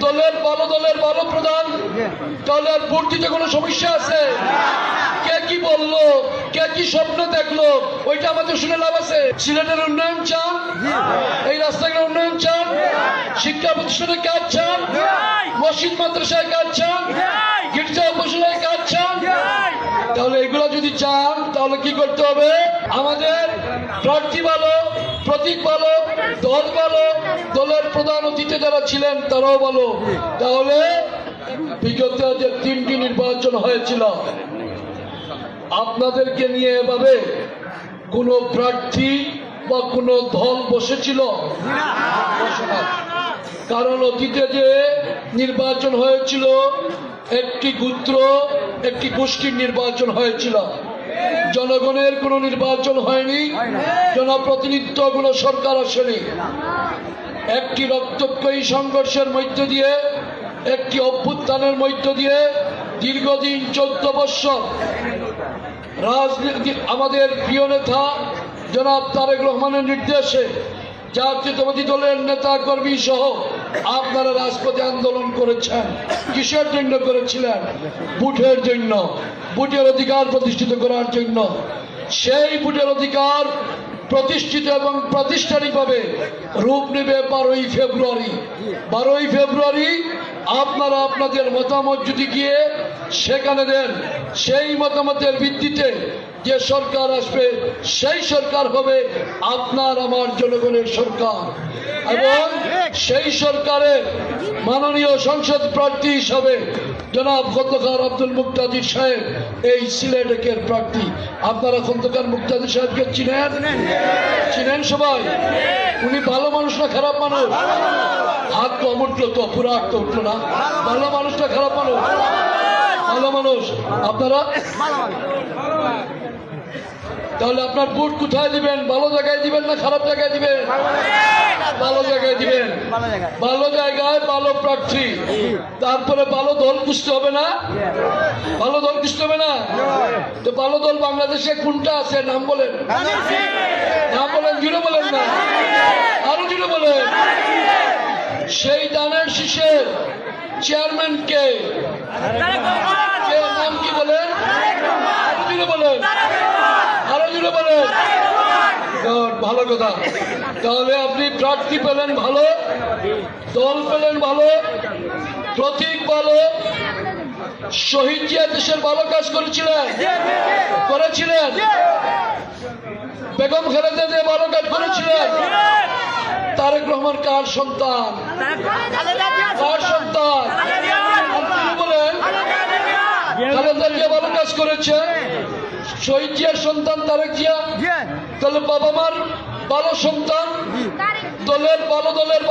দলের ভালো প্রধান, তাহলে আর ভোট দিতে কোনো সমস্যা আছে? কে কি বললো, কে কি স্বপ্ন দেখলো, ওইটা আমাদের শুনে লাভ আছে? সিলেটের উন্নয়ন চান, এই রাস্তাঘাটের উন্নয়ন চান, শিক্ষা প্রতিষ্ঠানে কাজ চান, মসজিদ মাদ্রাসায় কাজ চান, গির্জা উপজেলায় কাজ চান, তাহলে এগুলো যদি চান তাহলে কি করতে হবে? আমাদের প্রার্থী ভালো, প্রতীক ভালো, দল ভালো, দলের প্রধান অতিথি যারা ছিলেন তারাও ভালো। তাহলে বিগত যে 3টি নির্বাচন হয়েছিল, আপনাদেরকে নিয়ে এভাবে কোন প্রার্থী বা কোন দল বসেছিল? কারণ অতীতে যে নির্বাচন হয়েছিল একটি গোত্র, একটি গোষ্ঠীর নির্বাচন হয়েছিল, জনগণের কোনো নির্বাচন হয়নি, জনপ্রতিনিধিত্ব কোনো সরকার আসেনি। একটি রক্তক্ষয়ী সংঘর্ষের মধ্য দিয়ে, একটি অভ্যুত্থানের মধ্য দিয়ে দীর্ঘদিন 14 বছর রাজনীতি আমাদের প্রিয় নেতা জনাব তারেক রহমানের নির্দেশে জাতীয়তাবাদী দলের নেতা কর্মী সহ আপনারা রাজপথে আন্দোলন করেছেন। কিসের জন্য করেছিলেন? ভোটের জন্য, ভোটের অধিকার প্রতিষ্ঠিত করার জন্য। সেই ভোটের অধিকার প্রতিষ্ঠিত এবং প্রাতিষ্ঠানিকভাবে রূপ নেবে 12ই ফেব্রুয়ারি। 12ই ফেব্রুয়ারি আপনারা আপনাদের মতামত যদি গিয়ে সেখানে দেন, সেই মতামতের ভিত্তিতে যে সরকার আসবে সেই সরকার হবে আপনার আমার জনগণের সরকার, এবং সেই সরকারের মাননীয় সংসদ প্রার্থী হিসাবে জনাব খন্দকার আব্দুল মুক্তাদির সাহেব এই সিলেটের প্রার্থী। আপনারা খন্দকার মুক্তাদির সাহেবকে চিনেন? চিনেন সবাই? উনি ভালো মানুষ না খারাপ মানুষ? হাত কম উঠলো তো, পুরো হাত তো উঠলো না। ভালো মানুষ না খারাপ মানুষ? ভালো মানুষ। আপনারা তাহলে আপনার ভোট কোথায় দিবেন? ভালো জায়গায় দিবেন না খারাপ জায়গায় দিবেন? ভালো জায়গায় দিবেন। ভালো জায়গায় ভালো প্রার্থী, তারপরে ভালো দল খুঁজতে হবে না? ভালো দল খুঁজতে হবে না? তো ভালো দল বাংলাদেশে কোনটা আছে? নাম বলেন, নাম বলেন, জুড়ে বলেন না, আরো জুড়ে বলেন। সেই দানের শীষের চেয়ারম্যান কে? নাম কি বলেন? আরো জুড়ে বলেন, আরো জুড়ে বলেন। ভালো কথা। তাহলে আপনি প্রার্থী পেলেন ভালো, দল পেলেন ভালো, প্রতীক ভালো। শহীদ জিয়া দেশের ভালো কাজ করেছিলেন, করেছিলেন। বেগম খালেদা জিয়া ভালো কাজ করেছিলেন। তারেক রহমান কার সন্তান? কার সন্তান? বলেন। খালেদা জিয়া ভালো কাজ করেছে, শহীদ জিয়ার সন্তান তারেক জিয়া। তাহলে বাবা মার ভালো সন্তান, দলের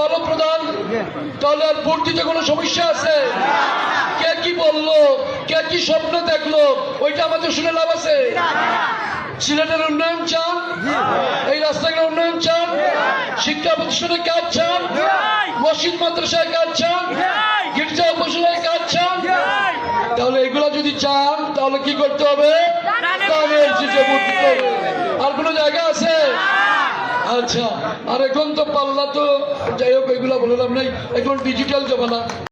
ভালো প্রধান, তাহলে আর ভোট দিতে কোনো সমস্যা আছে? কে কি বললো, কে কি স্বপ্ন দেখলো, ওইটা আমাদের শুনে লাভ আছে? সিলেটের উন্নয়ন চান, এই রাস্তাঘাটের উন্নয়ন চান, শিক্ষা প্রতিষ্ঠানে কাজ চান, মসজিদ মাদ্রাসায় কাজ চান, গির্জা উপজেলায় কাজ চান, তাহলে এগুলো যদি চান তাহলে কি করতে হবে? আর কোনো জায়গা আছে? আচ্ছা, আর এখন তো পাল্লা তো যাই হোক, এগুলা বললাম নাই, এখন ডিজিটাল জমানা।